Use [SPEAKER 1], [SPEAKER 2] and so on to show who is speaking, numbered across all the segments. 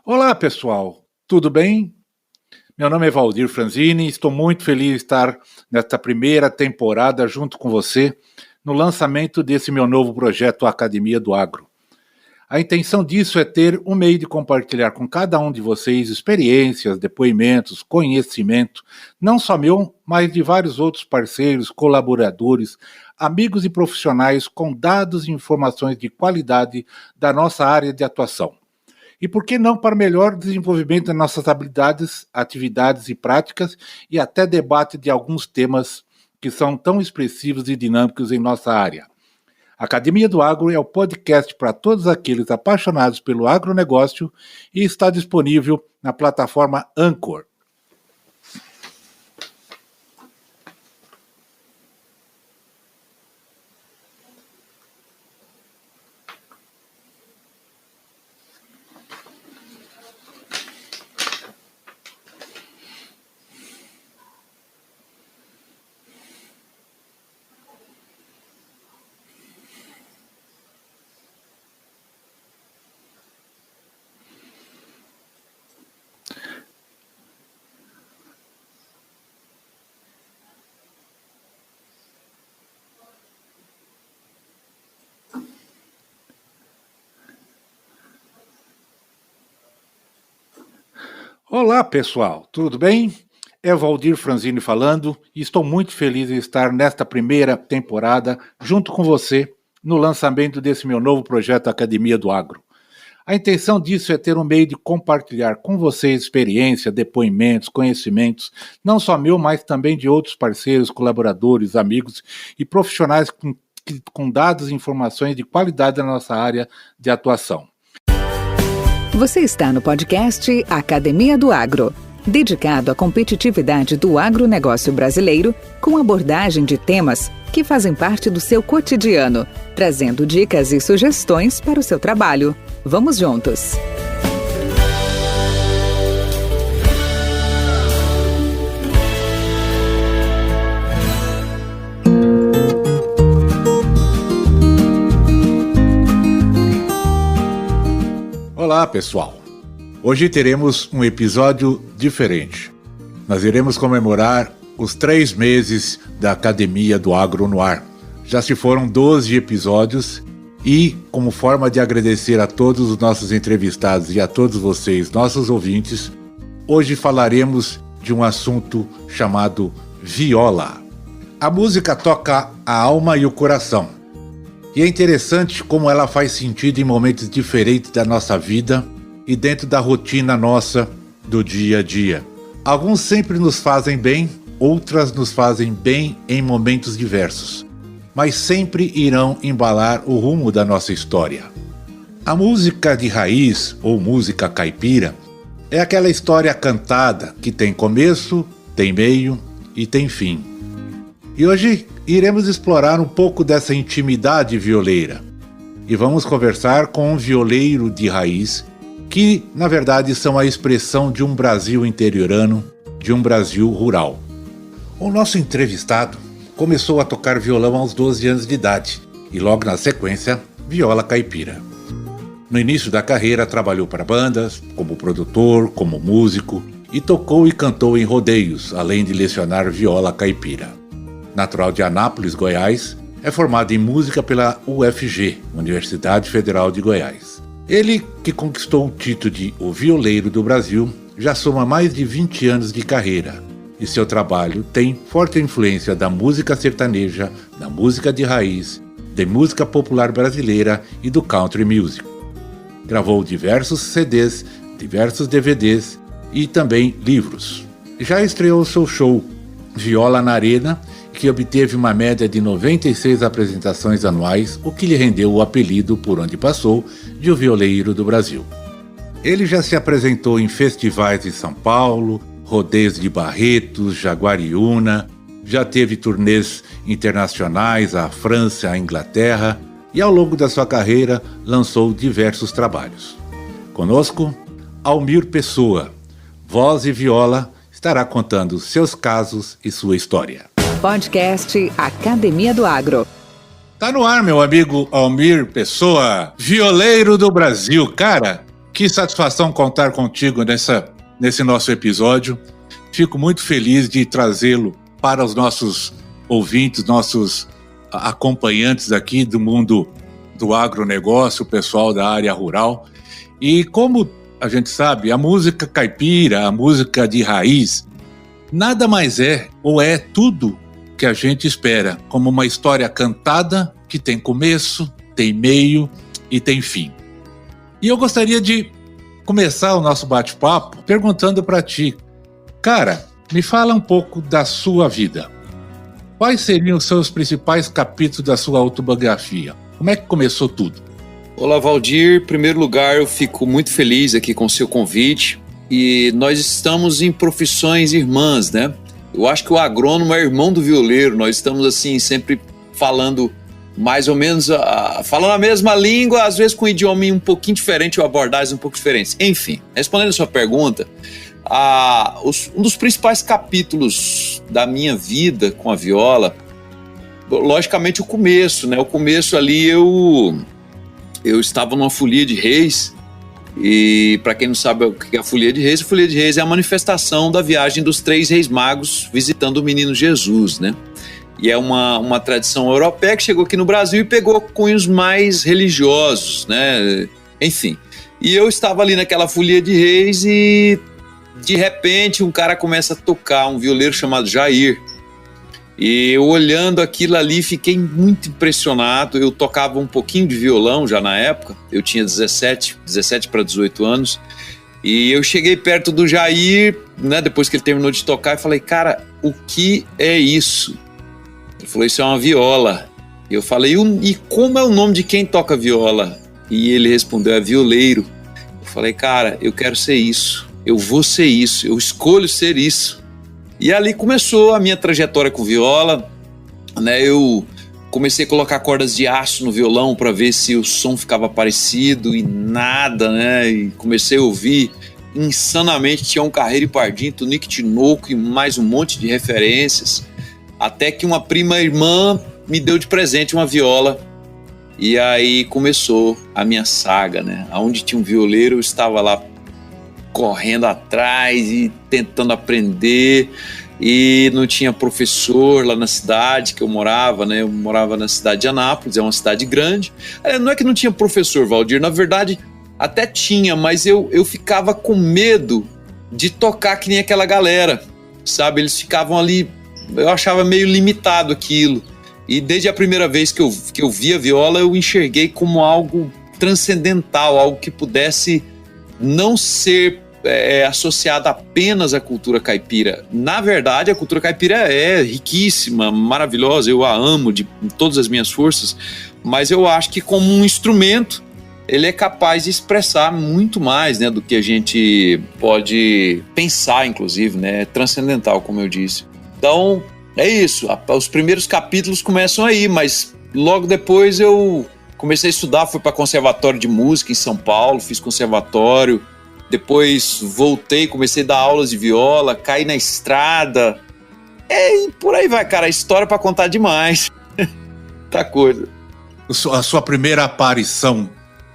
[SPEAKER 1] Olá, pessoal, tudo bem? Meu nome é Valdir Franzini e estou muito feliz de estar nesta primeira temporada junto com você no lançamento desse meu novo projeto Academia do Agro. A intenção disso é ter um meio de compartilhar com cada um de vocês experiências, depoimentos, conhecimento, não só meu, mas de vários outros parceiros, colaboradores, amigos e profissionais com dados e informações de qualidade da nossa área de atuação. E por que não para melhor desenvolvimento das nossas habilidades, atividades e práticas e até debate de alguns temas que são tão expressivos e dinâmicos em nossa área. A Academia do Agro é o podcast para todos aqueles apaixonados pelo agronegócio e está disponível na plataforma Anchor. Olá, pessoal, tudo bem? É Valdir Franzini falando e estou muito feliz em estar nesta primeira temporada junto com você no lançamento desse meu novo projeto Academia do Agro. A intenção disso é ter um meio de compartilhar com vocês experiência, depoimentos, conhecimentos, não só meu, mas também de outros parceiros, colaboradores, amigos e profissionais com dados e informações de qualidade da nossa área de atuação.
[SPEAKER 2] Você está no podcast Academia do Agro, dedicado à competitividade do agronegócio brasileiro, com abordagem de temas que fazem parte do seu cotidiano, trazendo dicas e sugestões para o seu trabalho. Vamos juntos!
[SPEAKER 1] Olá, pessoal! Hoje teremos um episódio diferente. Nós iremos comemorar os 3 meses da Academia do Agro no ar. Já se foram 12 episódios e, como forma de agradecer a todos os nossos entrevistados e a todos vocês, nossos ouvintes, hoje falaremos de um assunto chamado viola. A música toca a alma e o coração. E é interessante como ela faz sentido em momentos diferentes da nossa vida e dentro da rotina nossa do dia a dia. Alguns sempre nos fazem bem, outras nos fazem bem em momentos diversos, mas sempre irão embalar o rumo da nossa história. A música de raiz, ou música caipira, é aquela história cantada que tem começo, tem meio e tem fim. E hoje iremos explorar um pouco dessa intimidade violeira. E vamos conversar com um violeiro de raiz, que na verdade são a expressão de um Brasil interiorano, de um Brasil rural. O nosso entrevistado começou a tocar violão aos 12 anos de idade e logo na sequência, viola caipira. No início da carreira trabalhou para bandas, como produtor, como músico e tocou e cantou em rodeios, além de lecionar viola caipira. Natural de Anápolis, Goiás, é formado em música pela UFG, Universidade Federal de Goiás. Ele, que conquistou o título de O Violeiro do Brasil, já soma mais de 20 anos de carreira, e seu trabalho tem forte influência da música sertaneja, da música de raiz, da música popular brasileira e do country music. Gravou diversos CDs, diversos DVDs e também livros. Já estreou seu show Viola na Arena, que obteve uma média de 96 apresentações anuais, o que lhe rendeu o apelido, por onde passou, de O Violeiro do Brasil. Ele já se apresentou em festivais de São Paulo, rodeios de Barretos, Jaguariúna, já teve turnês internacionais à França, à Inglaterra e ao longo da sua carreira lançou diversos trabalhos. Conosco, Almir Pessoa, voz e viola, estará contando seus casos e sua história.
[SPEAKER 2] Podcast Academia do Agro.
[SPEAKER 1] Tá no ar, meu amigo Almir Pessoa, violeiro do Brasil. Cara, Que satisfação contar contigo nesse nosso episódio. Fico muito feliz de trazê-lo para os nossos ouvintes, nossos acompanhantes aqui do mundo do agronegócio, o pessoal da área rural. E como a gente sabe, a música caipira, a música de raiz, nada mais é ou é tudo que a gente espera, como uma história cantada que tem começo, tem meio e tem fim. E eu gostaria de começar o nosso bate-papo perguntando para ti, cara, me fala um pouco da sua vida. Quais seriam os seus principais capítulos da sua autobiografia? Como é que começou tudo?
[SPEAKER 3] Olá, Valdir. Em primeiro lugar, eu fico muito feliz aqui com o seu convite. E nós estamos em profissões irmãs, né? Eu acho que o agrônomo é irmão do violeiro. Nós estamos, assim, sempre falando mais ou menos, falando a mesma língua, às vezes com um idioma um pouquinho diferente ou abordagens um pouco diferentes. Enfim, respondendo a sua pergunta, um dos principais capítulos da minha vida com a viola, logicamente o começo, né? O começo ali eu estava numa folia de reis, e para quem não sabe o que é a folia de reis é a manifestação da viagem dos 3 reis magos visitando o menino Jesus, né? E é uma tradição europeia que chegou aqui no Brasil e pegou cunhos mais religiosos, né? Enfim, e eu estava ali naquela folia de reis e de repente um cara começa a tocar, um violeiro chamado Jair. E eu olhando aquilo ali fiquei muito impressionado. Eu tocava um pouquinho de violão já na época, eu tinha 17 para 18 anos. E eu cheguei perto do Jair, né, depois que ele terminou de tocar, e falei, cara, o que é isso? Ele falou, isso é uma viola. E eu falei, e como é o nome de quem toca viola? E ele respondeu, é violeiro. Eu falei, cara, eu quero ser isso, eu vou ser isso, eu escolho ser isso. E ali começou a minha trajetória com viola, né? Eu comecei a colocar cordas de aço no violão para ver se o som ficava parecido e nada, né? E comecei a ouvir insanamente Tião Carreiro e Pardinho, Tunique Tinoco e mais um monte de referências. Até que uma prima irmã me deu de presente uma viola e aí começou a minha saga, né? Onde tinha um violeiro eu estava lá correndo atrás e tentando aprender, e não tinha professor lá na cidade que eu morava, né? Eu morava na cidade de Anápolis, é uma cidade grande. Não é que não tinha professor, Valdir, na verdade até tinha, mas eu ficava com medo de tocar que nem aquela galera, sabe? Eles ficavam ali, eu achava meio limitado aquilo. E desde a primeira vez que eu vi a viola, eu enxerguei como algo transcendental, algo que pudesse não ser associada apenas à cultura caipira. Na verdade, a cultura caipira é riquíssima, maravilhosa, eu a amo de todas as minhas forças, mas eu acho que como um instrumento, ele é capaz de expressar muito mais, né, do que a gente pode pensar, inclusive, né, é transcendental, como eu disse. Então, é isso, os primeiros capítulos começam aí, mas logo depois eu comecei a estudar, fui para conservatório de música em São Paulo, fiz conservatório, depois voltei, comecei a dar aulas de viola, caí na estrada, e por aí vai, cara, a história para contar demais, muita coisa.
[SPEAKER 1] A sua primeira aparição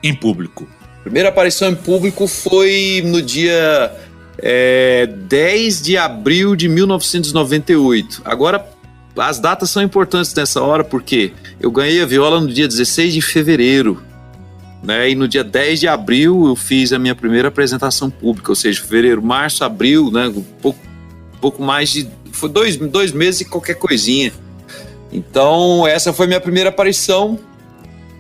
[SPEAKER 1] em público?
[SPEAKER 3] Primeira aparição em público foi no dia 10 de abril de 1998. Agora, as datas são importantes nessa hora porque eu ganhei a viola no dia 16 de fevereiro, né? E no dia 10 de abril eu fiz a minha primeira apresentação pública, ou seja, fevereiro, março, abril, né? Pouco mais de... Foi dois meses e qualquer coisinha. Então, essa foi minha primeira aparição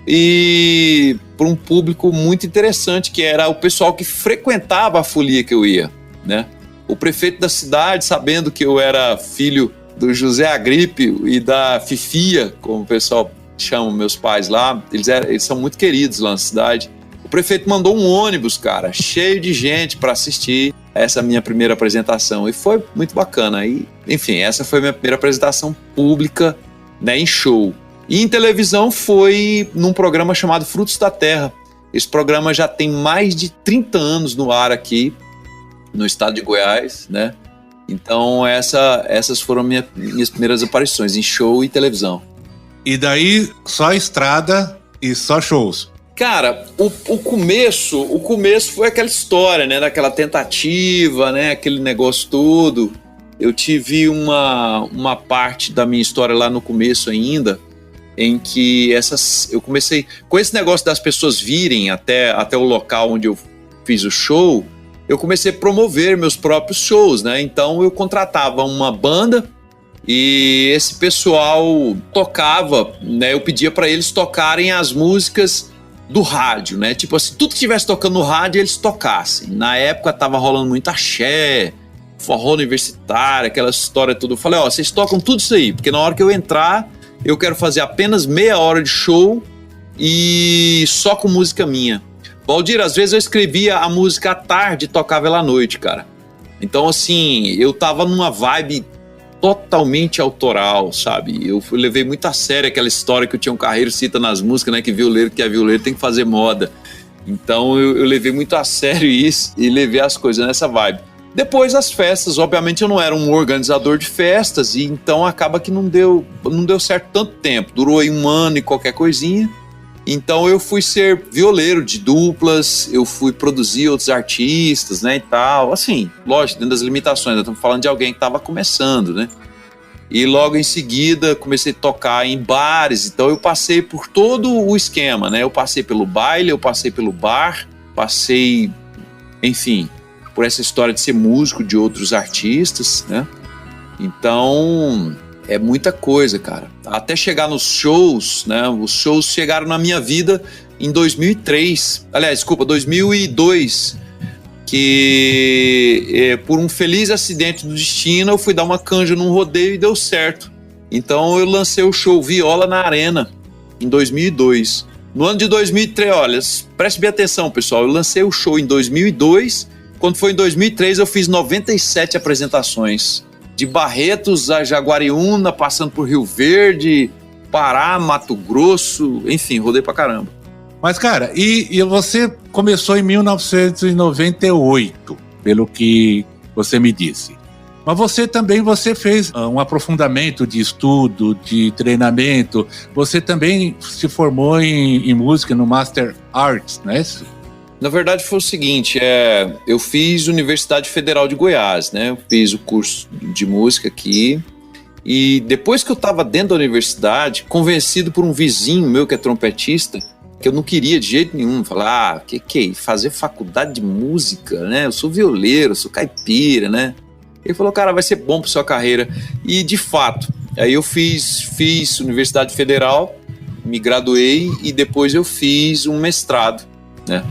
[SPEAKER 3] e para um público muito interessante, que era o pessoal que frequentava a folia que eu ia, né? O prefeito da cidade, sabendo que eu era filho do José Agrípio e da Fifia, como o pessoal chama meus pais lá, eles são muito queridos lá na cidade. O prefeito mandou um ônibus, cara, cheio de gente para assistir essa minha primeira apresentação e foi muito bacana. E, enfim, essa foi a minha primeira apresentação pública, né, em show. E em televisão foi num programa chamado Frutos da Terra. Esse programa já tem mais de 30 anos no ar aqui no estado de Goiás, né? Então essas foram minhas primeiras aparições em show e televisão.
[SPEAKER 1] E daí só estrada e só shows?
[SPEAKER 3] Cara, o começo foi aquela história, né? Daquela tentativa, né? Aquele negócio todo. Eu tive uma parte da minha história lá no começo ainda, em que eu comecei... Com esse negócio das pessoas virem até o local onde eu fiz o show, eu comecei a promover meus próprios shows, né? Então eu contratava uma banda e esse pessoal tocava, né? Eu pedia para eles tocarem as músicas do rádio, né? Tipo assim, tudo que estivesse tocando no rádio, eles tocassem. Na época tava rolando muito axé, forró universitário, aquela história toda. Eu falei, vocês tocam tudo isso aí, porque na hora que eu entrar, eu quero fazer apenas meia hora de show e só com música minha. Valdir, às vezes eu escrevia a música à tarde e tocava ela à noite, cara. Então, assim, eu tava numa vibe totalmente autoral, sabe? Eu levei muito a sério aquela história que o Tião Carreiro cita nas músicas, né? Que é violeiro tem que fazer moda. Então eu levei muito a sério isso e levei as coisas nessa vibe. Depois as festas, obviamente eu não era um organizador de festas e então acaba que não deu certo tanto tempo. Durou aí 1 ano e qualquer coisinha. Então eu fui ser violeiro de duplas, eu fui produzir outros artistas, né, e tal. Assim, lógico, dentro das limitações, nós estamos falando de alguém que estava começando, né? E logo em seguida comecei a tocar em bares, então eu passei por todo o esquema, né? Eu passei pelo baile, eu passei pelo bar, passei, enfim, por essa história de ser músico de outros artistas, né? Então... é muita coisa, cara. Até chegar nos shows, né? Os shows chegaram na minha vida em 2003. Aliás, desculpa, 2002. Que por um feliz acidente do destino, eu fui dar uma canja num rodeio e deu certo. Então eu lancei o show Viola na Arena em 2002. No ano de 2003, olha, preste bem atenção, pessoal. Eu lancei o show em 2002. Quando foi em 2003, eu fiz 97 apresentações. De Barretos a Jaguariúna, passando por Rio Verde, Pará, Mato Grosso, enfim, rodei pra caramba.
[SPEAKER 1] Mas, cara, e você começou em 1998, pelo que você me disse. Mas você fez um aprofundamento de estudo, de treinamento. Você também se formou em música no Master Arts, não é isso?
[SPEAKER 3] Na verdade foi o seguinte, eu fiz Universidade Federal de Goiás, né? Eu fiz o curso de música aqui e depois que eu estava dentro da universidade, convencido por um vizinho meu que é trompetista, que eu não queria de jeito nenhum, falar, fazer faculdade de música, né? Eu sou violeiro, eu sou caipira, né? Ele falou, cara, vai ser bom para sua carreira. E de fato, aí eu fiz Universidade Federal, me graduei e depois eu fiz um mestrado, né?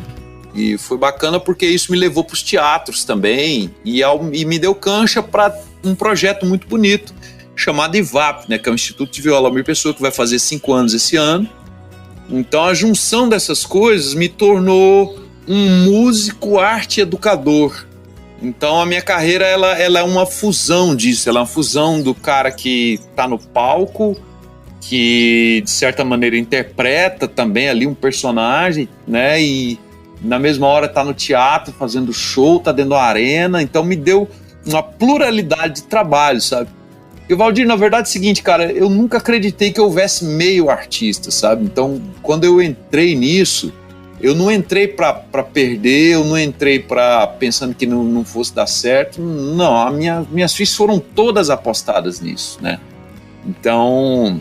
[SPEAKER 3] E foi bacana porque isso me levou para os teatros também e me deu cancha para um projeto muito bonito chamado IVAP, né, que é o Instituto de Viola Almir Pessoa, que vai fazer 5 anos esse ano. Então a junção dessas coisas me tornou um músico arte educador. Então a minha carreira ela é uma fusão disso, ela é uma fusão do cara que está no palco, que de certa maneira interpreta também ali um personagem, né, e na mesma hora tá no teatro fazendo show, tá dentro da arena, então me deu uma pluralidade de trabalho, sabe? E Valdir, na verdade é o seguinte, cara, eu nunca acreditei que houvesse meio artista, sabe? Então, quando eu entrei nisso, eu não entrei pra perder, eu não entrei pensando que não fosse dar certo, não, minhas fichas foram todas apostadas nisso, né? Então...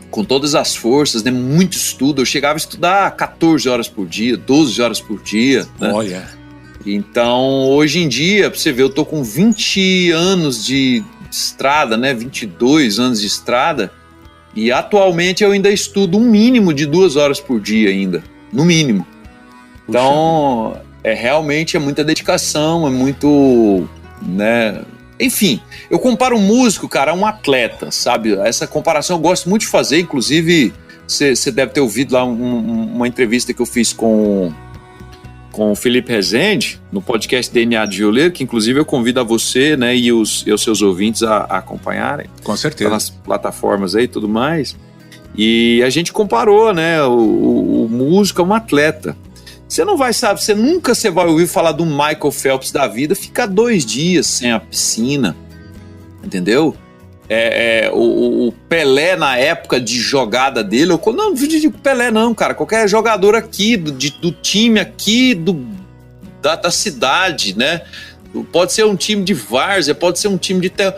[SPEAKER 3] com todas as forças, né? Muito estudo. Eu chegava a estudar 14 horas por dia, 12 horas por dia. Né?
[SPEAKER 1] Olha.
[SPEAKER 3] Então, hoje em dia, pra você ver, eu tô com 20 anos de estrada, né? 22 anos de estrada. E atualmente eu ainda estudo um mínimo de 2 horas por dia ainda. No mínimo. Então, realmente é muita dedicação, é muito, né... Enfim, eu comparo um músico, cara, a um atleta, sabe? Essa comparação eu gosto muito de fazer, inclusive você deve ter ouvido lá uma entrevista que eu fiz com o Felipe Rezende, no podcast DNA de Violeiro, que inclusive eu convido a você, né, e os seus ouvintes a acompanharem.
[SPEAKER 1] Com certeza.
[SPEAKER 3] Nas plataformas aí e tudo mais. E a gente comparou, né, o músico a um atleta. Você não vai, sabe, nunca vai ouvir falar do Michael Phelps da vida ficar 2 dias sem a piscina, entendeu? O Pelé na época de jogada dele, não digo Pelé não, cara, qualquer jogador aqui do time aqui da cidade, né? Pode ser um time de várzea, pode ser um time de terra.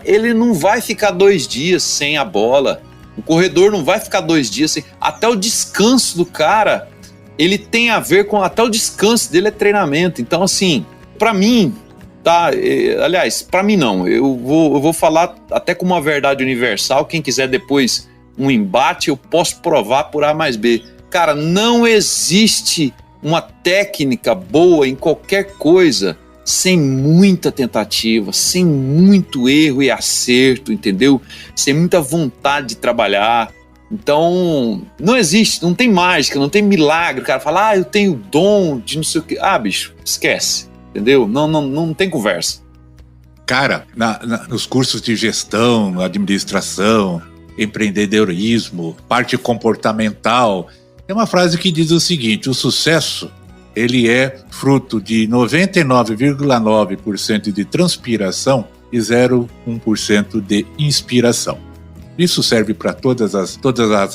[SPEAKER 3] Ele não vai ficar 2 dias sem a bola. O corredor não vai ficar 2 dias sem. Até o descanso do cara, ele tem a ver com. Até o descanso dele é treinamento. Então, assim, pra mim, tá? Aliás, pra mim não. Eu vou falar até com uma verdade universal. Quem quiser depois um embate, eu posso provar por A mais B. Cara, não existe uma técnica boa em qualquer coisa sem muita tentativa, sem muito erro e acerto, entendeu? Sem muita vontade de trabalhar. Então, não existe, não tem mágica, não tem milagre. O cara fala, eu tenho dom de não sei o quê. Bicho, esquece, entendeu? Não tem conversa.
[SPEAKER 1] Cara, nos cursos de gestão, administração, empreendedorismo, parte comportamental, tem uma frase que diz o seguinte: o sucesso, ele é fruto de 99,9% de transpiração e 0,1% de inspiração. Isso serve para todas as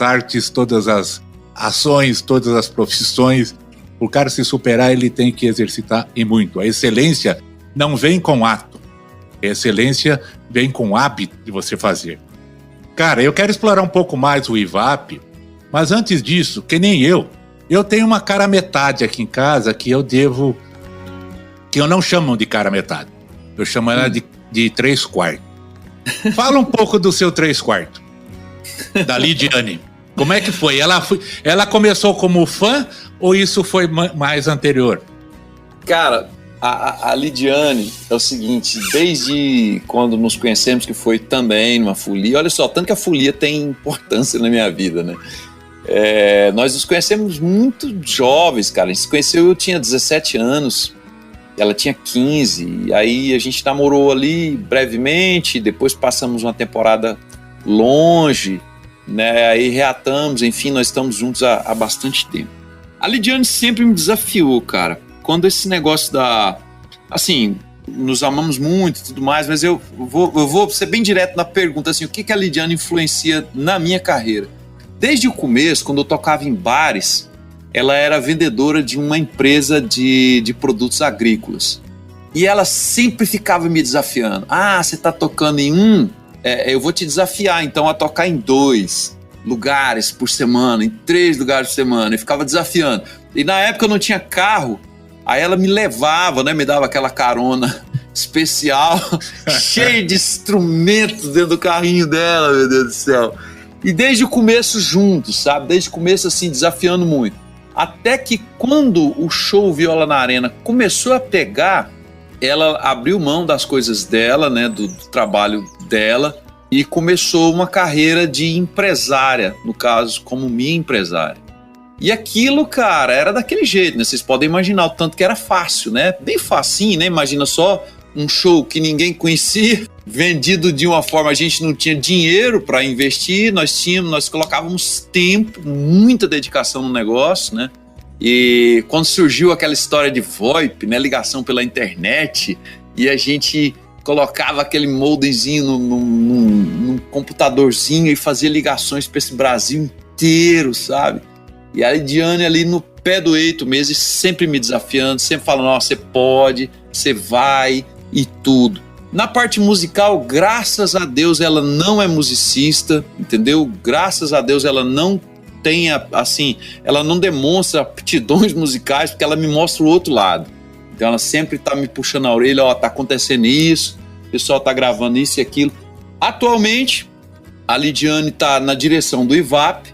[SPEAKER 1] artes, todas as ações, todas as profissões. O cara se superar, ele tem que exercitar e muito. A excelência não vem com ato. A excelência vem com o hábito de você fazer. Cara, eu quero explorar um pouco mais o IVAP, mas antes disso, que nem eu tenho uma cara metade aqui em casa que eu não chamo de cara metade. Eu chamo ela de 3/4. Fala um pouco do seu 3/4, da Lidiane. Como é que foi? Ela começou como fã ou isso foi mais anterior?
[SPEAKER 3] Cara, a Lidiane é o seguinte, desde quando nos conhecemos, que foi também numa folia, olha só, tanto que a folia tem importância na minha vida, né? Nós nos conhecemos muito jovens, cara. A gente se conheceu, eu tinha 17 anos, ela tinha 15, e aí a gente namorou ali brevemente, depois passamos uma temporada longe, né? Aí reatamos, enfim, nós estamos juntos há bastante tempo. A Lidiane sempre me desafiou, cara. Quando esse negócio assim, nos amamos muito e tudo mais, mas eu vou ser bem direto na pergunta, assim, o que a Lidiane influencia na minha carreira? Desde o começo, quando eu tocava em bares, ela era vendedora de uma empresa de produtos agrícolas. E ela sempre ficava me desafiando. Você tá tocando em um? Eu vou te desafiar, então, a tocar em 2 lugares por semana, em 3 lugares por semana. E ficava desafiando. E na época eu não tinha carro, aí ela me levava, né? Me dava aquela carona especial, cheia de instrumentos dentro do carrinho dela, meu Deus do céu. E desde o começo juntos, sabe? Desde o começo, assim, desafiando muito. Até que quando o show Viola na Arena começou a pegar, ela abriu mão das coisas dela, né? Do trabalho dela, e começou uma carreira de empresária, no caso, como minha empresária. E aquilo, cara, era daquele jeito, né? Vocês podem imaginar o tanto que era fácil, né? Bem facinho, né? Imagina só um show que ninguém conhecia, vendido de uma forma, a gente não tinha dinheiro para investir, nós colocávamos tempo, muita dedicação no negócio, né? E quando surgiu aquela história de VoIP, né, ligação pela internet, e a gente colocava aquele modemzinho num computadorzinho e fazia ligações para esse Brasil inteiro, sabe? E a Lidiane ali no pé do eito mesmo, sempre me desafiando, sempre falando, você pode, você vai e tudo. Na parte musical, graças a Deus, ela não é musicista, entendeu? Graças a Deus, ela não tem, assim, ela não demonstra aptidões musicais, porque ela me mostra o outro lado. Então ela sempre tá me puxando a orelha, tá acontecendo isso, o pessoal tá gravando isso e aquilo. Atualmente, a Lidiane tá na direção do IVAP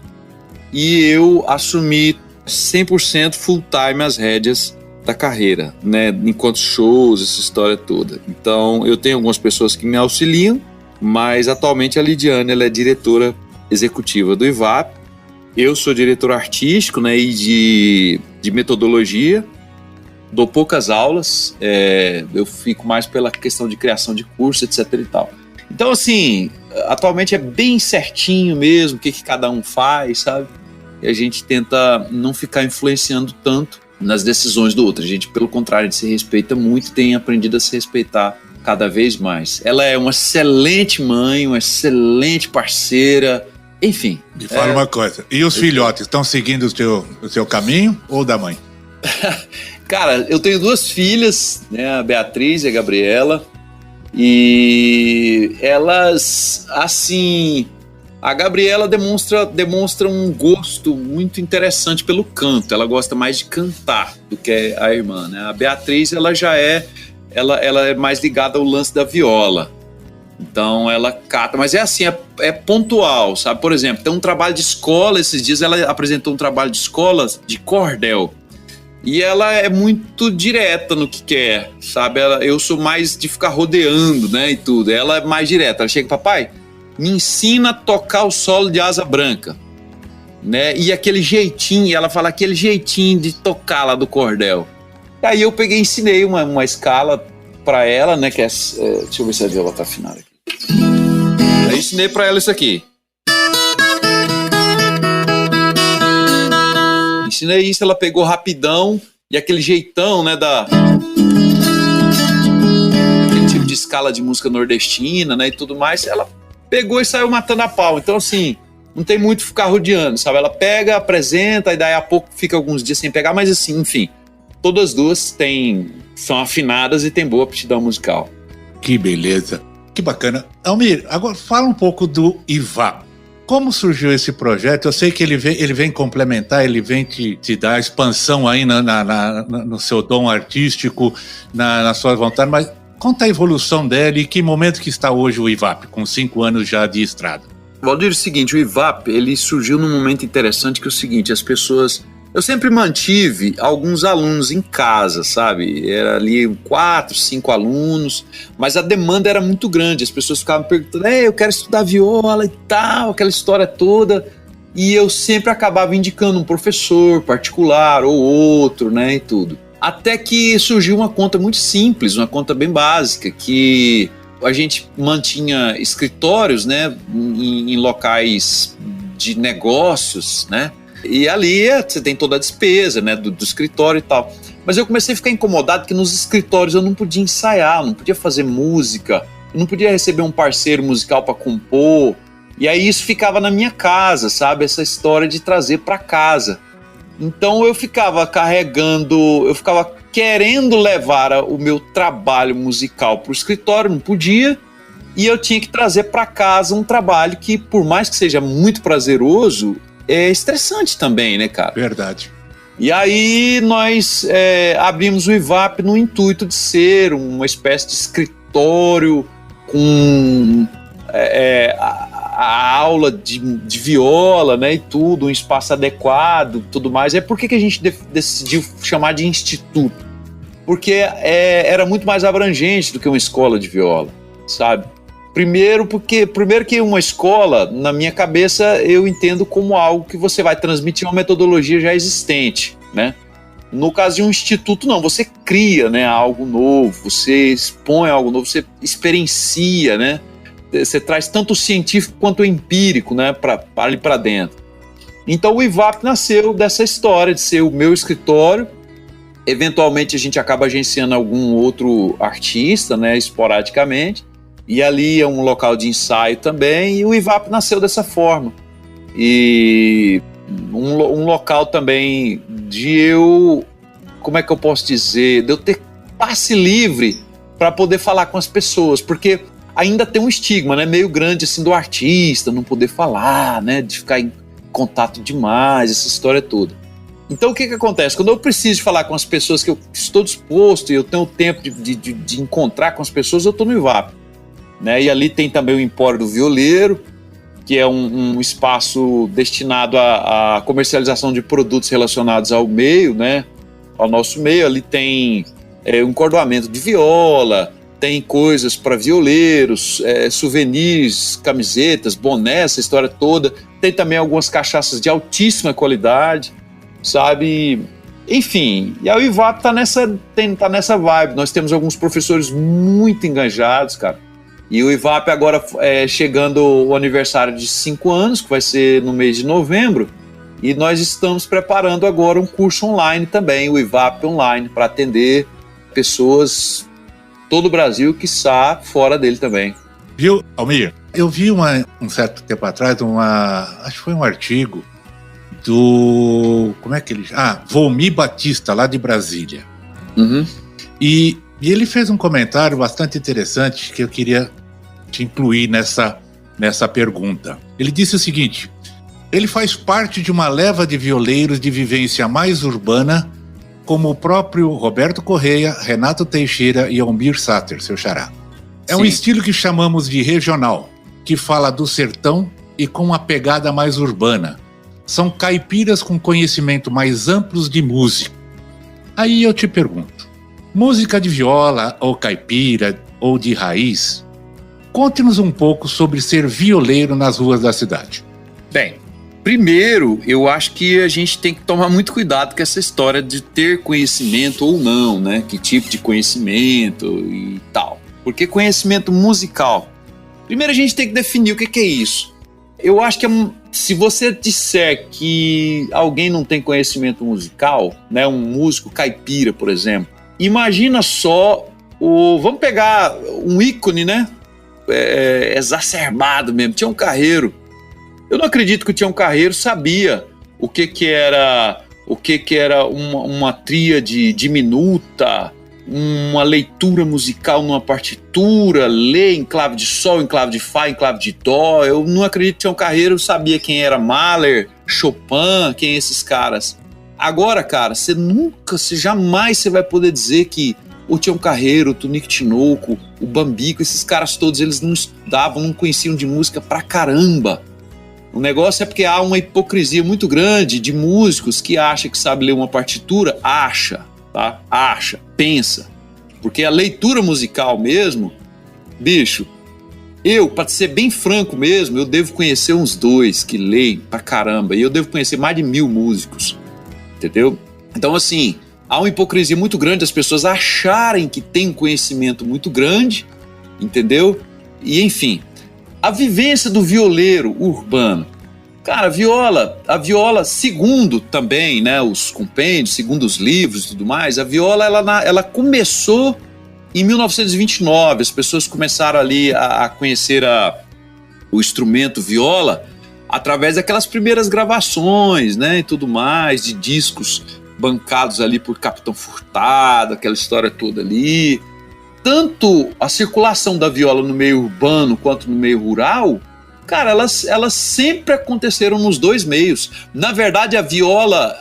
[SPEAKER 3] e eu assumi 100% full time as rédeas da carreira, né, enquanto shows, essa história toda. Então, eu tenho algumas pessoas que me auxiliam, mas atualmente a Lidiane, ela é diretora executiva do IVAP. Eu sou diretor artístico, né, e de metodologia. Dou poucas aulas, eu fico mais pela questão de criação de curso, etc e tal. Então, assim, atualmente é bem certinho mesmo o que cada um faz, sabe? E a gente tenta não ficar influenciando tanto nas decisões do outro. A gente, pelo contrário, se respeita muito e tem aprendido a se respeitar cada vez mais. Ela é uma excelente mãe, uma excelente parceira, enfim.
[SPEAKER 1] Me fala uma coisa, e os filhotes estão seguindo o seu caminho ou da mãe?
[SPEAKER 3] Cara, eu tenho 2 filhas, né, a Beatriz e a Gabriela, e elas, assim, a Gabriela demonstra um gosto muito interessante pelo canto, ela gosta mais de cantar do que a irmã, né? A Beatriz, ela é mais ligada ao lance da viola, então ela cata, mas é assim, é pontual, sabe? Por exemplo, tem um trabalho de escola, esses dias ela apresentou um trabalho de escola de cordel, e ela é muito direta no que quer, sabe? Eu sou mais de ficar rodeando, né, e tudo. Ela é mais direta. Ela chega, papai, me ensina a tocar o solo de Asa Branca, né? E aquele jeitinho, ela fala aquele jeitinho de tocar lá do cordel. E aí eu peguei e ensinei uma escala pra ela, né, que é... deixa eu ver se a viola tá afinada aqui. Aí eu ensinei pra ela isso aqui. Ensinei isso, ela pegou rapidão e aquele jeitão, né, aquele tipo de escala de música nordestina, né, e tudo mais, ela pegou e saiu matando a pau. Então, assim, não tem muito ficar rodeando, sabe? Ela pega, apresenta e daí a pouco fica alguns dias sem pegar, mas assim, enfim, todas as duas são afinadas e têm boa aptidão musical.
[SPEAKER 1] Que beleza, que bacana. Almir, agora fala um pouco do IVAP. Como surgiu esse projeto? Eu sei que ele vem complementar, ele vem te dar expansão aí no seu dom artístico, na sua vontade, mas conta a evolução dela e que momento que está hoje o IVAP, com 5 anos já de estrada.
[SPEAKER 3] Valdir, é o seguinte, o IVAP, ele surgiu num momento interessante que é o seguinte, as pessoas... Eu sempre mantive alguns alunos em casa, sabe? Era ali 4, 5 alunos, mas a demanda era muito grande. As pessoas ficavam perguntando, eu quero estudar viola e tal, aquela história toda. E eu sempre acabava indicando um professor particular ou outro, né, e tudo. Até que surgiu uma conta muito simples, uma conta bem básica, que a gente mantinha escritórios, né, em locais de negócios, né? E ali você tem toda a despesa, né, do escritório e tal. Mas eu comecei a ficar incomodado que nos escritórios eu não podia ensaiar, não podia fazer música, eu não podia receber um parceiro musical para compor. E aí isso ficava na minha casa, sabe? Essa história de trazer para casa. Então eu ficava eu ficava querendo levar o meu trabalho musical para o escritório, não podia. E eu tinha que trazer para casa um trabalho que, por mais que seja muito prazeroso, é estressante também, né, cara?
[SPEAKER 1] Verdade.
[SPEAKER 3] E aí nós abrimos o IVAP no intuito de ser uma espécie de escritório com a aula de viola, né, e tudo, um espaço adequado, tudo mais. Por que a gente decidiu chamar de instituto? Porque era muito mais abrangente do que uma escola de viola, sabe? Primeiro que uma escola, na minha cabeça, eu entendo como algo que você vai transmitir uma metodologia já existente, né? No caso de um instituto, não, você cria, né, algo novo, você expõe algo novo, você experiencia, né? Você traz tanto o científico quanto o empírico, né, ali para dentro. Então o IVAP nasceu dessa história de ser o meu escritório. Eventualmente a gente acaba agenciando algum outro artista, né, esporadicamente. E ali é um local de ensaio também, e o IVAP nasceu dessa forma. E um local também de como é que eu posso dizer, de eu ter passe livre para poder falar com as pessoas, porque ainda tem um estigma, né, meio grande assim do artista, não poder falar, né, de ficar em contato demais, essa história toda. Então o que acontece? Quando eu preciso falar com as pessoas que eu estou disposto e eu tenho tempo de encontrar com as pessoas, eu estou no IVAP. Né? E ali tem também o Empório do Violeiro, que é um espaço destinado à comercialização de produtos relacionados ao meio, né? Ao nosso meio. Ali tem um encordoamento de viola, tem coisas para violeiros, souvenirs, camisetas, bonés, essa história toda. Tem também algumas cachaças de altíssima qualidade, sabe? Enfim, e a IVAP tá nessa vibe. Nós temos alguns professores muito engajados, cara. E o IVAP agora chegando o aniversário de 5 anos, que vai ser no mês de novembro, e nós estamos preparando agora um curso online também, o IVAP Online, para atender pessoas todo o Brasil, quiçá fora dele também.
[SPEAKER 1] Viu, Almir? Eu vi um certo tempo atrás, acho que foi um artigo do... Como é que ele... Volmir Batista, lá de Brasília.
[SPEAKER 3] Uhum.
[SPEAKER 1] E ele fez um comentário bastante interessante que eu queria te incluir nessa pergunta. Ele disse o seguinte: ele faz parte de uma leva de violeiros de vivência mais urbana, como o próprio Roberto Correia, Renato Teixeira e Almir Sater, seu xará. É
[SPEAKER 3] Sim.
[SPEAKER 1] Um estilo que chamamos de regional, que fala do sertão e com uma pegada mais urbana. São caipiras com conhecimento mais amplos de música. Aí eu te pergunto, música de viola ou caipira ou de raiz? Conte-nos um pouco sobre ser violeiro nas ruas da cidade.
[SPEAKER 3] Bem, primeiro, eu acho que a gente tem que tomar muito cuidado com essa história de ter conhecimento ou não, né? Que tipo de conhecimento e tal. Porque conhecimento musical... Primeiro a gente tem que definir o que é isso. Eu acho que se você disser que alguém não tem conhecimento musical, né? Um músico caipira, por exemplo, imagina só vamos pegar um ícone, né? Exacerbado mesmo, Tião Carreiro. Eu não acredito que o Tião Carreiro sabia o que era uma tríade diminuta, uma leitura musical numa partitura, ler em clave de sol, em clave de fá, em clave de dó. Eu não acredito que Tião Carreiro sabia quem era Mahler, Chopin, quem esses caras. Agora, cara, jamais você vai poder dizer que o Tião Carreiro, o Tunico Tinoco, o Bambico, esses caras todos, eles não estudavam, não conheciam de música pra caramba. O negócio é porque há uma hipocrisia muito grande de músicos que acham que sabe ler uma partitura, pensa. Porque a leitura musical mesmo, bicho, pra ser bem franco mesmo, eu devo conhecer uns 2 que leem pra caramba, e eu devo conhecer mais de 1000 músicos, entendeu? Então, assim, há uma hipocrisia muito grande, as pessoas acharem que tem um conhecimento muito grande, entendeu? E, enfim, a vivência do violeiro urbano. Cara, a viola, segundo também, né, os compêndios, segundo os livros e tudo mais, a viola, ela começou em 1929, as pessoas começaram ali a conhecer o instrumento viola através daquelas primeiras gravações, né, e tudo mais, de discos bancados ali por Capitão Furtado, aquela história toda ali. Tanto a circulação da viola no meio urbano quanto no meio rural, cara, elas sempre aconteceram nos 2 meios. Na verdade, a viola,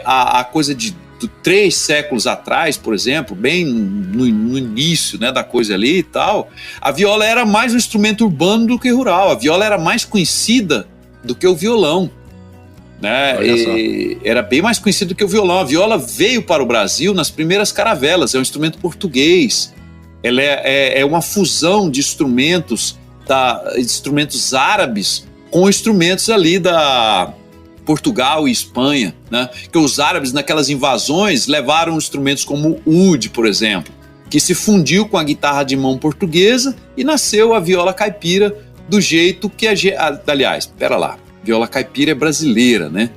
[SPEAKER 3] a coisa de 3 séculos atrás, por exemplo, bem no início, né, da coisa ali e tal, a viola era mais um instrumento urbano do que rural. A viola era mais conhecida do que o violão, né? Era bem mais conhecido do que o violão. A viola veio para o Brasil nas primeiras caravelas, é um instrumento português. Ela é uma fusão de instrumentos árabes com instrumentos ali da Portugal e Espanha, né? Que os árabes, naquelas invasões, levaram instrumentos como o oud, por exemplo, que se fundiu com a guitarra de mão portuguesa e nasceu a viola caipira do jeito que viola caipira é brasileira, né?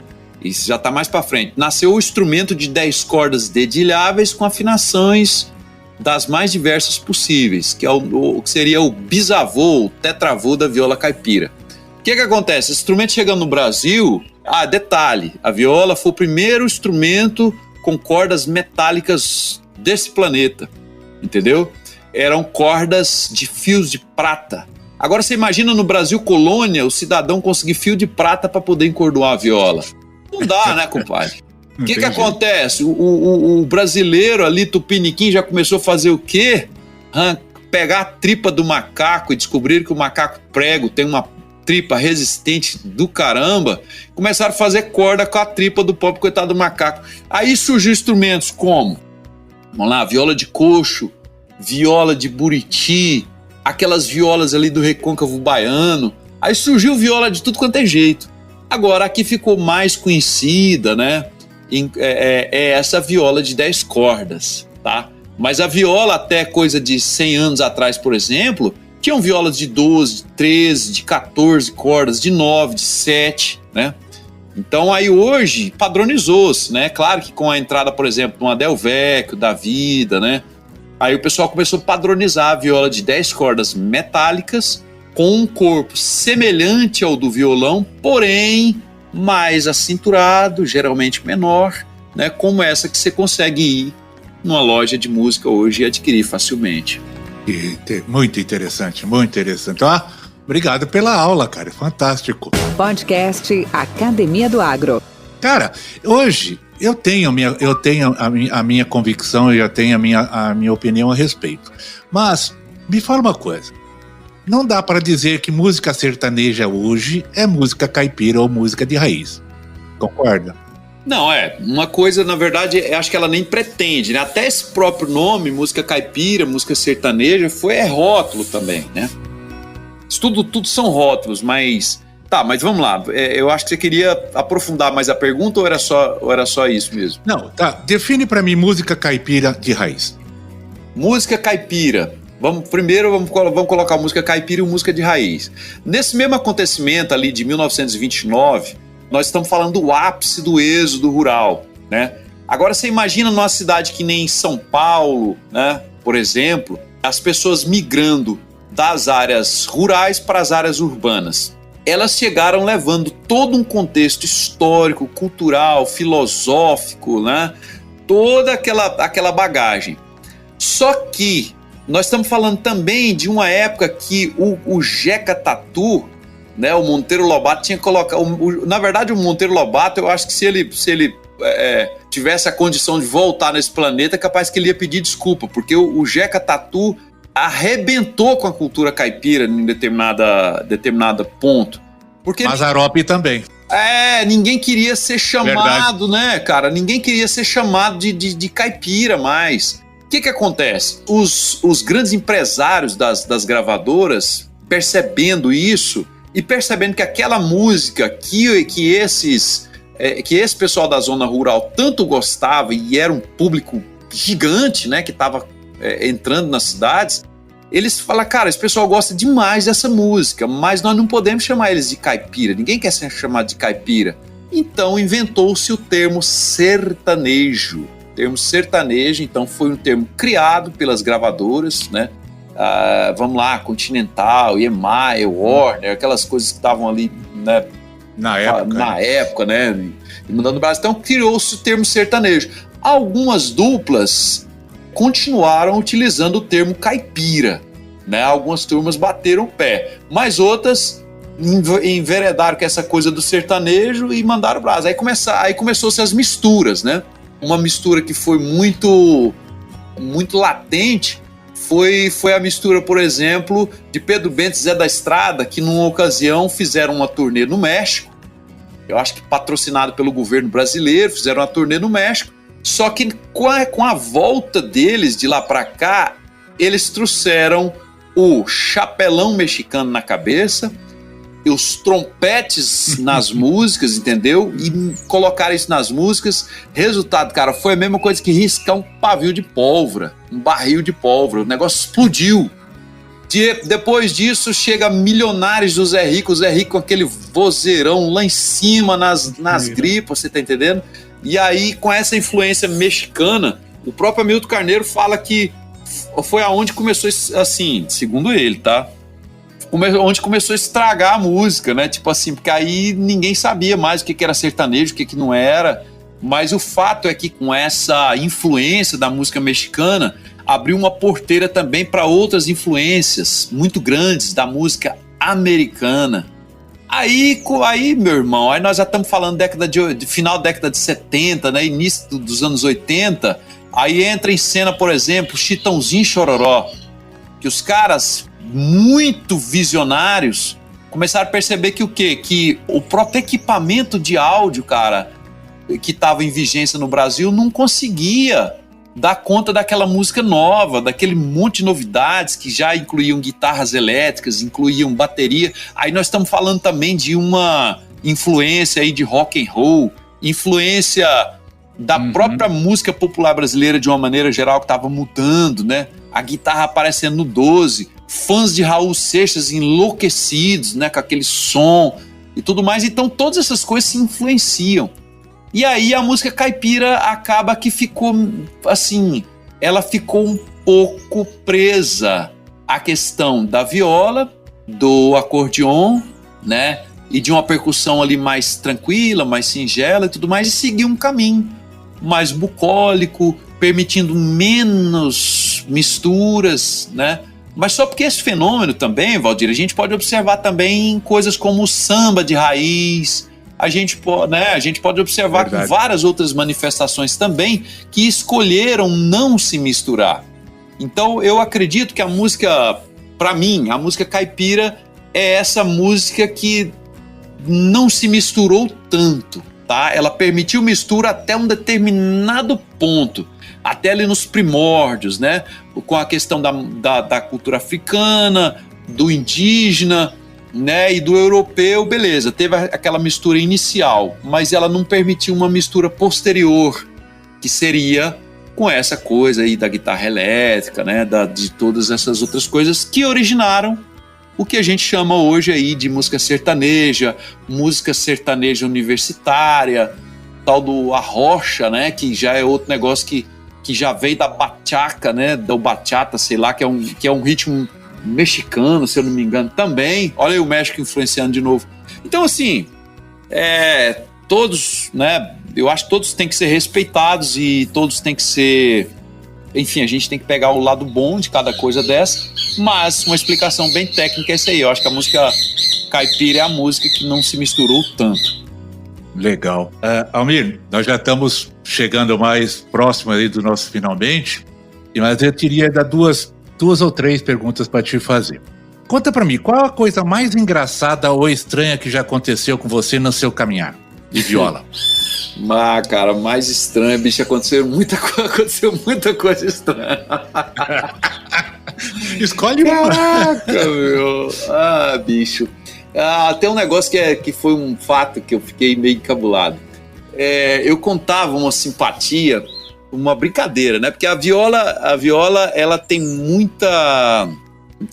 [SPEAKER 3] Isso já está mais para frente. Nasceu o instrumento de 10 cordas dedilháveis com afinações das mais diversas possíveis, que seria o bisavô, o tetravô da viola caipira. O que acontece? Esse instrumento chegando no Brasil, detalhe, a viola foi o primeiro instrumento com cordas metálicas desse planeta, entendeu? Eram cordas de fios de prata. Agora você imagina no Brasil colônia, o cidadão conseguir fio de prata para poder encordoar a viola. Não dá, né, compadre? O que acontece? O brasileiro ali, tupiniquim, já começou a fazer o quê? Pegar a tripa do macaco e descobrir que o macaco prego tem uma tripa resistente do caramba. Começaram a fazer corda com a tripa do pobre coitado do macaco. Aí surgiu instrumentos como, vamos lá, viola de coxo, viola de buriti, aquelas violas ali do recôncavo baiano. Aí surgiu viola de tudo quanto é jeito. Agora, aqui ficou mais conhecida, né? É essa viola de 10 cordas, tá? Mas a viola até coisa de 100 anos atrás, por exemplo, tinham violas de 12, de 13, de 14 cordas, de 9, de 7, né? Então aí hoje padronizou-se, né? Claro que com a entrada, por exemplo, de um Adel Vecchio da vida, né? Aí o pessoal começou a padronizar a viola de 10 cordas metálicas com um corpo semelhante ao do violão, porém mais acinturado, geralmente menor, né, como essa que você consegue ir numa loja de música hoje e adquirir facilmente.
[SPEAKER 1] Muito interessante, muito interessante. Obrigado pela aula, cara, fantástico.
[SPEAKER 2] Podcast Academia do Agro.
[SPEAKER 1] Cara, hoje eu tenho a minha convicção e eu tenho a minha opinião a respeito. Mas me fala uma coisa. Não dá para dizer que música sertaneja hoje é música caipira ou música de raiz. Concorda?
[SPEAKER 3] Não, uma coisa, na verdade, acho que ela nem pretende, né? Até esse próprio nome, música caipira, música sertaneja, é rótulo também, né? Isso tudo são rótulos, mas... Tá, mas vamos lá. Eu acho que você queria aprofundar mais a pergunta ou era só isso mesmo?
[SPEAKER 1] Não, tá. Define para mim música caipira de raiz.
[SPEAKER 3] Música caipira. Vamos colocar música caipira e música de raiz. Nesse mesmo acontecimento ali de 1929, nós estamos falando do ápice do êxodo rural, né? Agora você imagina numa cidade que nem São Paulo, né? Por exemplo, as pessoas migrando das áreas rurais para as áreas urbanas. Elas chegaram levando todo um contexto histórico, cultural, filosófico, né? Toda aquela bagagem. Só que nós estamos falando também de uma época que o Jeca Tatu, né, o Monteiro Lobato tinha colocado... Na verdade, o Monteiro Lobato, eu acho que se ele tivesse a condição de voltar nesse planeta, é capaz que ele ia pedir desculpa, porque o Jeca Tatu arrebentou com a cultura caipira em determinado ponto. Porque
[SPEAKER 1] Mazzaropi também.
[SPEAKER 3] Ninguém queria ser chamado,
[SPEAKER 1] Verdade.
[SPEAKER 3] né, cara? Ninguém queria ser chamado de caipira mais. O que acontece? Os grandes empresários das gravadoras, percebendo isso e percebendo que aquela música que esse pessoal da zona rural tanto gostava e era um público gigante, né, que estava entrando nas cidades, eles falam, cara, esse pessoal gosta demais dessa música, mas nós não podemos chamar eles de caipira, ninguém quer ser chamado de caipira. Então inventou-se o termo sertanejo. O termo sertanejo, então, foi um termo criado pelas gravadoras, né? Vamos lá, Continental, EMI, Warner, aquelas coisas que estavam ali, né? Na época, né? E mudando no Brasil. Então criou-se o termo sertanejo. Algumas duplas continuaram utilizando o termo caipira, né? Algumas turmas bateram o pé, mas outras enveredaram com essa coisa do sertanejo e mandaram o braço. Aí começou-se as misturas, né? Uma mistura que foi muito, muito latente foi a mistura, por exemplo, de Pedro Bento e Zé da Estrada, que numa ocasião fizeram uma turnê no México, eu acho que patrocinado pelo governo brasileiro, fizeram uma turnê no México, só que com a volta deles de lá para cá, eles trouxeram o chapelão mexicano na cabeça, e os trompetes nas músicas, entendeu? E colocaram isso nas músicas. Resultado, cara, foi a mesma coisa que riscar um pavio de pólvora, um barril de pólvora. O negócio explodiu. Depois disso, chega Milionários do Zé Rico. O Zé Rico com aquele vozeirão lá em cima nas gripas, você tá entendendo? E aí, com essa influência mexicana, o próprio Hamilton Carneiro fala que foi aonde começou, assim, segundo ele, tá? Onde começou a estragar a música, né? Tipo assim, porque aí ninguém sabia mais o que era sertanejo, o que não era. Mas o fato é que com essa influência da música mexicana, abriu uma porteira também para outras influências muito grandes da música americana. Aí, meu irmão, aí nós já estamos falando de final da década de 70, né? Início dos anos 80. Aí entra em cena, por exemplo, Chitãozinho e Chororó, que os caras muito visionários começaram a perceber que o quê? Que o próprio equipamento de áudio, cara, que estava em vigência no Brasil, não conseguia dar conta daquela música nova, daquele monte de novidades que já incluíam guitarras elétricas, incluíam bateria. Aí nós estamos falando também de uma influência aí de rock and roll, influência da própria música popular brasileira de uma maneira geral que estava mudando, né? A guitarra aparecendo no 12, fãs de Raul Seixas enlouquecidos, né? Com aquele som e tudo mais. Então todas essas coisas se influenciam. E aí a música caipira acaba que ficou, assim, ela ficou pouco presa à questão da viola, do acordeon, né? E de uma percussão ali mais tranquila, mais singela e tudo mais, e seguir um caminho mais bucólico, permitindo menos misturas, né? Mas só porque esse fenômeno também, Valdir, a gente pode observar também coisas como o samba de raiz, a gente pode observar com várias outras manifestações também que escolheram não se misturar. Então eu acredito que a música, para mim, a música caipira é essa música que não se misturou tanto, tá? Ela permitiu mistura até um determinado ponto, até ali nos primórdios, né? Com a questão da cultura africana, do indígena, né? E do europeu, beleza, teve aquela mistura inicial, mas ela não permitiu uma mistura posterior, que seria com essa coisa aí da guitarra elétrica, né? De todas essas outras coisas que originaram o que a gente chama hoje aí de música sertaneja universitária, tal do arrocha, né? Que já é outro negócio que já veio da bachaca, né? Do bachata, sei lá, que é um ritmo mexicano, se eu não me engano, também. Olha aí o México influenciando de novo. Então, assim, todos, né? Eu acho que todos têm que ser respeitados e todos têm que ser... Enfim, a gente tem que pegar o lado bom de cada coisa dessa, mas uma explicação bem técnica é essa aí. Eu acho que a música caipira é a música que não se misturou tanto.
[SPEAKER 1] Legal. Almir, nós já estamos chegando mais próximo aí do nosso finalmente, mas eu teria ainda duas ou três perguntas para te fazer. Conta para mim, qual a coisa mais engraçada ou estranha que já aconteceu com você no seu caminhar de viola?
[SPEAKER 3] Cara, mais estranho, bicho, aconteceu muita coisa estranha.
[SPEAKER 1] Escolhe uma.
[SPEAKER 3] Caraca, meu. Bicho. Tem um negócio que foi um fato que eu fiquei meio encabulado. Eu contava uma simpatia, uma brincadeira, né? Porque a viola, ela tem muita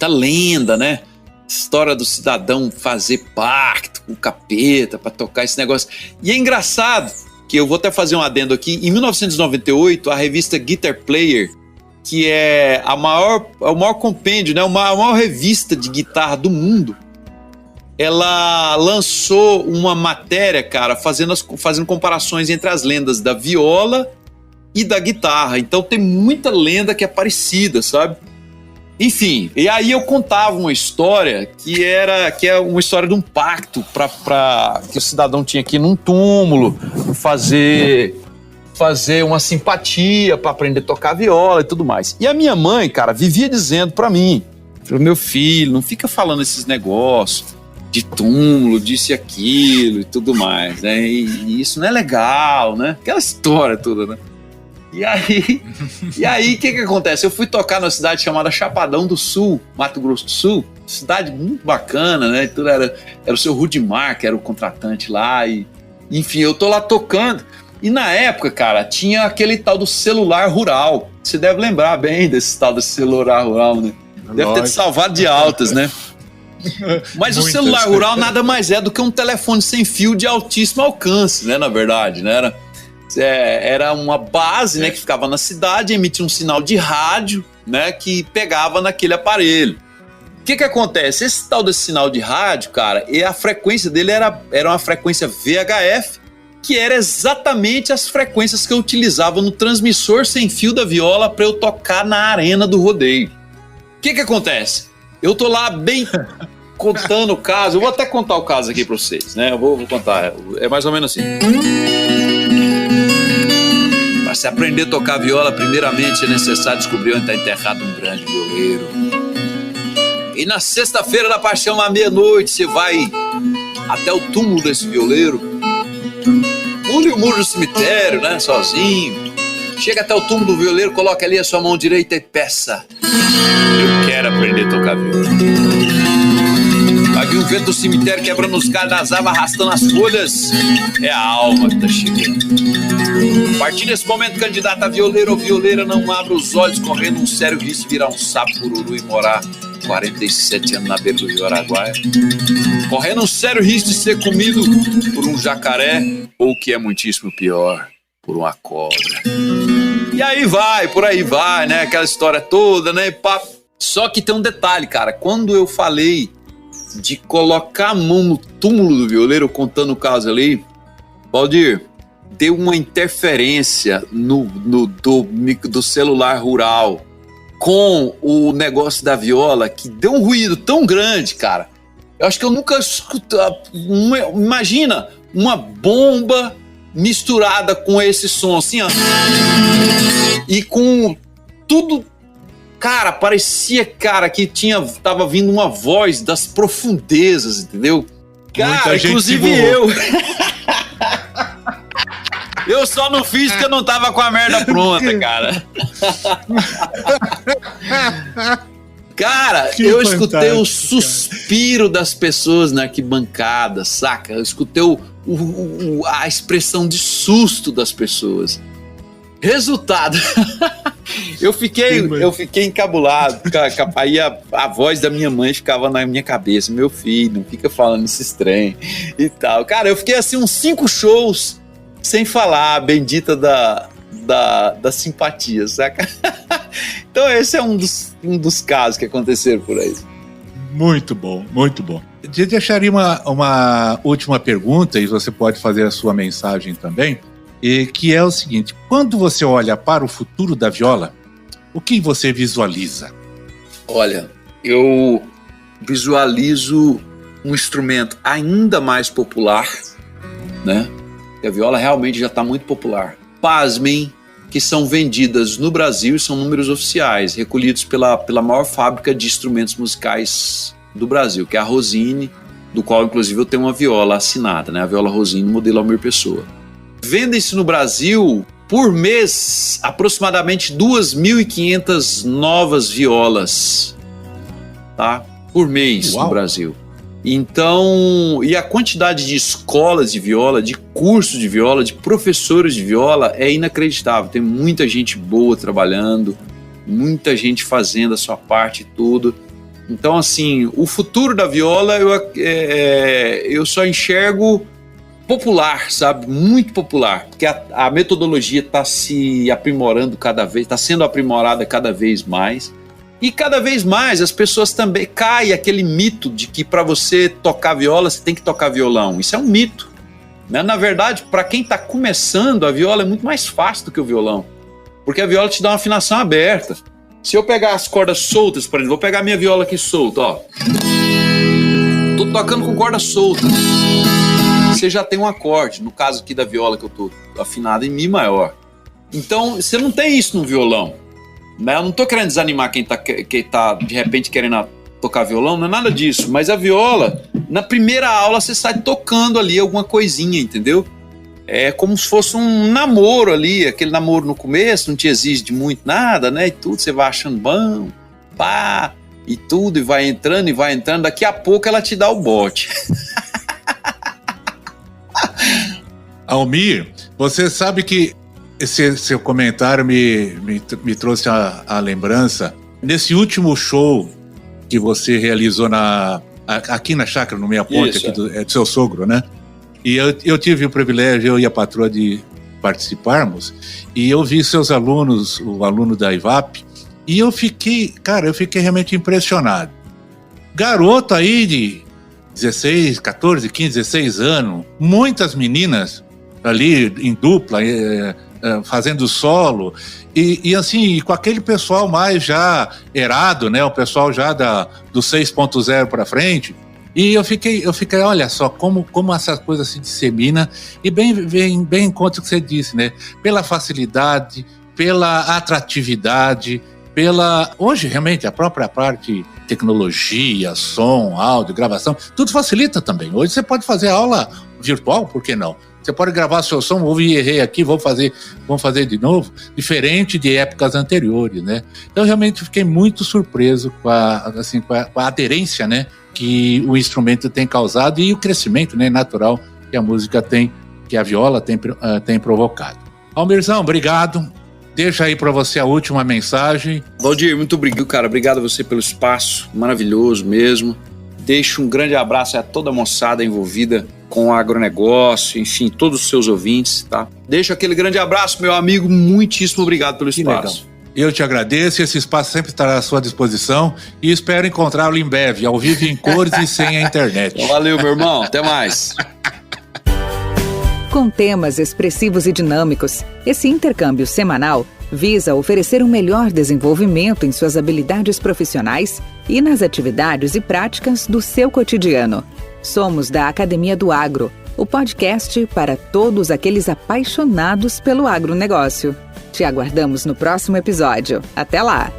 [SPEAKER 3] lenda, né? História do cidadão fazer pacto com o capeta para tocar esse negócio. E é engraçado que eu vou até fazer um adendo aqui. Em 1998, a revista Guitar Player, que é o maior compêndio, né? A maior revista de guitarra do mundo, ela lançou uma matéria, cara, fazendo comparações entre as lendas da viola e da guitarra. Então tem muita lenda que é parecida, sabe? Enfim, e aí eu contava uma história que é uma história de um pacto que o cidadão tinha que ir num túmulo fazer uma simpatia para aprender a tocar viola e tudo mais. E a minha mãe, cara, vivia dizendo para mim, meu filho, não fica falando esses negócios de túmulo, disso e aquilo e tudo mais, né? E isso não é legal, né? Aquela história toda, né? E aí, o que acontece? Eu fui tocar numa cidade chamada Chapadão do Sul, Mato Grosso do Sul, cidade muito bacana, né? Tudo era o seu Rudimar, que era o contratante lá, e enfim, eu tô lá tocando, e na época, cara, tinha aquele tal do celular rural. Você deve lembrar bem desse tal do celular rural, né? Deve ter te salvado de altas, né? Mas o celular rural nada mais é do que um telefone sem fio de altíssimo alcance, né? Na verdade, né? Era uma base, né, que ficava na cidade, emitia um sinal de rádio, né, que pegava naquele aparelho. O que acontece? Esse tal desse sinal de rádio, cara, e a frequência dele era uma frequência VHF, que era exatamente as frequências que eu utilizava no transmissor sem fio da viola para eu tocar na arena do rodeio. O que acontece? Eu tô lá bem contando o caso, eu vou até contar o caso aqui para vocês, né? Eu vou contar, é mais ou menos assim. Para se aprender a tocar viola, primeiramente é necessário descobrir onde está enterrado um grande violeiro. E na sexta-feira da paixão, à meia-noite, você vai até o túmulo desse violeiro, pule o muro do cemitério, né, sozinho. Chega até o túmulo do violeiro, coloca ali a sua mão direita e peça: eu quero aprender a tocar viola. Vai vir um vento do cemitério quebrando os galhos das árvores, arrastando as folhas. É a alma que tá chegando. A partir desse momento, candidato a violeiro ou violeira, não abra os olhos, correndo um sério risco de virar um sapo cururu e morar 47 anos na beira do Rio Araguaia. Correndo um sério risco de ser comido por um jacaré ou, o que é muitíssimo pior, por uma cobra. E aí vai, por aí vai, né? Aquela história toda, né? Só que tem um detalhe, cara. Quando eu falei de colocar a mão no túmulo do violeiro, contando o caso ali, Valdir, deu uma interferência do celular rural com o negócio da viola, que deu um ruído tão grande, cara. Eu acho que eu nunca escutei. Imagina uma bomba misturada com esse som, assim, ó. E com tudo. Cara, parecia, cara, que tava vindo uma voz das profundezas, entendeu? Cara, inclusive eu. Eu só não fiz porque eu não tava com a merda pronta, cara. Cara, eu escutei o suspiro das pessoas na arquibancada, saca? Eu escutei a expressão de susto das pessoas. Resultado, eu fiquei encabulado. Aí a voz da minha mãe ficava na minha cabeça: meu filho, não fica falando esses trem e tal. Cara, eu fiquei assim uns 5 shows sem falar a bendita da simpatia, saca? Então esse é um dos casos que aconteceram por aí.
[SPEAKER 1] Muito bom, muito bom. Eu deixaria uma última pergunta, e você pode fazer a sua mensagem também, que é o seguinte: quando você olha para o futuro da viola, o que você visualiza?
[SPEAKER 3] Olha, eu visualizo um instrumento ainda mais popular, né? A viola realmente já está muito popular. Pasmem, que são vendidas no Brasil, são números oficiais, recolhidos pela maior fábrica de instrumentos musicais do Brasil, que é a Rosine, do qual inclusive eu tenho uma viola assinada, né? A viola Rosine, modelo Almir Pessoa. Vendem-se no Brasil, por mês, aproximadamente 2.500 novas violas, tá? Por mês. Uau. No Brasil. Então, e a quantidade de escolas de viola, de cursos de viola, de professores de viola é inacreditável. Tem muita gente boa trabalhando, muita gente fazendo a sua parte e tudo. Então, assim, o futuro da viola eu só enxergo popular, sabe? Muito popular, porque a metodologia está se aprimorando cada vez, está sendo aprimorada cada vez mais. E cada vez mais as pessoas também caem aquele mito de que para você tocar viola você tem que tocar violão. Isso é um mito, né? Na verdade, para quem está começando, a viola é muito mais fácil do que o violão, porque a viola te dá uma afinação aberta. Se eu pegar as cordas soltas, por exemplo, vou pegar minha viola aqui solta, ó. Tô tocando com corda solta. Você já tem um acorde, no caso aqui da viola que eu tô afinado em Mi maior. Então, você não tem isso no violão. Eu não estou querendo desanimar quem tá de repente querendo tocar violão, não é nada disso, mas a viola, na primeira aula você sai tocando ali alguma coisinha, entendeu? É como se fosse um namoro ali, aquele namoro no começo, não te exige de muito nada, né, e tudo, você vai achando bom, pá, e tudo, e vai entrando, daqui a pouco ela te dá o bote.
[SPEAKER 1] Almir, você sabe que esse seu comentário me trouxe a lembrança. Nesse último show que você realizou aqui na chácara, no Meia Ponte, aqui do seu sogro, né? E eu tive o privilégio, eu e a patroa, de participarmos, e eu vi seus alunos, o aluno da IVAP, e eu fiquei realmente impressionado. Garoto aí de 16, 14, 15, 16 anos, muitas meninas ali em dupla, fazendo solo, e assim, com aquele pessoal mais já errado, né, o pessoal já do 6.0 para frente, e eu fiquei, olha só, como essas coisas se disseminam, e bem em conta o que você disse, né, pela facilidade, pela atratividade, hoje realmente a própria parte tecnologia, som, áudio, gravação, tudo facilita também. Hoje você pode fazer aula virtual, por que não? Você pode gravar seu som, errei aqui, vamos fazer de novo, diferente de épocas anteriores, né? Então, realmente, fiquei muito surpreso com a aderência, né, que o instrumento tem causado e o crescimento, né, natural que a música tem, que a viola tem provocado. Almirzão, obrigado. Deixa aí para você a última mensagem.
[SPEAKER 3] Valdir, muito obrigado, cara. Obrigado a você pelo espaço, maravilhoso mesmo. Deixo um grande abraço a toda a moçada envolvida com o agronegócio, enfim, todos os seus ouvintes, tá? Deixo aquele grande abraço, meu amigo, muitíssimo obrigado pelo espaço.
[SPEAKER 1] Eu te agradeço, esse espaço sempre estará à sua disposição e espero encontrá-lo em breve, ao vivo em cores e sem a internet.
[SPEAKER 3] Então, valeu, meu irmão, até mais.
[SPEAKER 2] Com temas expressivos e dinâmicos, esse intercâmbio semanal visa oferecer um melhor desenvolvimento em suas habilidades profissionais e nas atividades e práticas do seu cotidiano. Somos da Academia do Agro, o podcast para todos aqueles apaixonados pelo agronegócio. Te aguardamos no próximo episódio. Até lá!